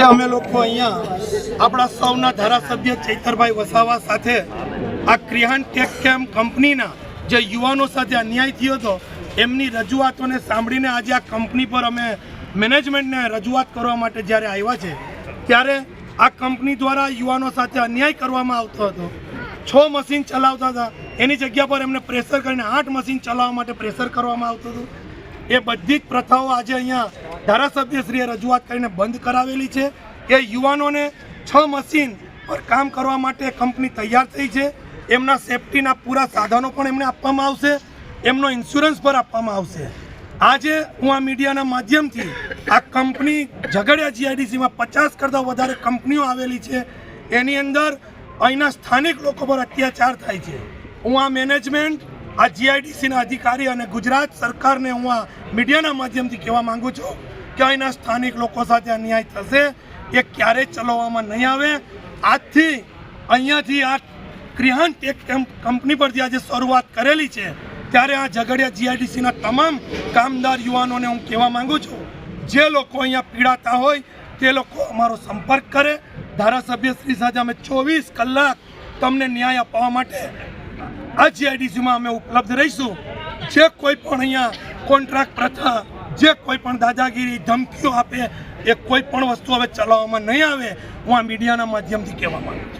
અમે લોકો અહીંયા આપણા સૌના ધારાસભ્ય ચૈતરભાઈ વસાવા સાથે આ ક્રિહાન ટેક કેમ કંપનીના જે યુવાનો સાથે અન્યાય થયો હતો એમની રજૂઆતોને સાંભળીને આજે આ કંપની પર અમે મેનેજમેન્ટને રજૂઆત કરવા માટે જ્યારે આવ્યા છે ત્યારે આ કંપની દ્વારા યુવાનો સાથે અન્યાય કરવામાં આવતો હતો। 6 મશીન ચલાવતા હતા, એની જગ્યા પર એમને પ્રેશર કરીને 8 મશીન ચલાવવા માટે પ્રેશર કરવામાં આવતું હતું। એ બધી જ પ્રથાઓ આજે અહીંયા ધારાસભ્યશ્રીએ રજૂઆત કરીને બંધ કરાવેલી છે। એ યુવાનોને 6 મશીન પર કામ કરવા માટે કંપની તૈયાર થઈ છે। એમના સેફટીના પૂરા સાધનો પણ એમને આપવામાં આવશે, એમનો ઇન્સ્યોરન્સ પર આપવામાં આવશે। આજે હું આ મીડિયાના માધ્યમથી આ કંપની ઝઘડિયા જીઆઈડીસીમાં 50 કરતાં વધારે કંપનીઓ આવેલી છે, એની અંદર અહીંના સ્થાનિક લોકો પર અત્યાચાર થાય છે। હું આ મેનેજમેન્ટ, આ જીઆઈડીસીના અધિકારી અને ગુજરાત સરકારને હું આ મીડિયાના માધ્યમથી કહેવા માગું છું કે અહીંના સ્થાનિક લોકો સાથે અન્યાય થશે એ ક્યારેય ચલાવવામાં નહીં આવે। આજથી અહીંયાથી આ ક્રિહાન ટેક કંપની પરથી આજે શરૂઆત કરેલી છે, ત્યારે આ ઝઘડિયા જીઆઈડીસીના તમામ કામદાર યુવાનોને હું કહેવા માગું છું, જે લોકો અહીંયા પીડાતા હોય તે લોકો અમારો સંપર્ક કરે। ધારાસભ્યશ્રી સાથે અમે 24 કલાક તમને ન્યાય અપાવવા માટે આ જીઆઈડીસીમાં અમે ઉપલબ્ધ રહીશું। જે કોઈ પણ અહીંયા કોન્ટ્રાક્ટ પ્રથા, જે કોઈ પણ દાદાગીરી, ધમકીઓ આપે, એ કોઈ પણ વસ્તુ હવે ચલાવવામાં નહીં આવે, હું આ મીડિયાના માધ્યમથી કહેવા માંગુ છું।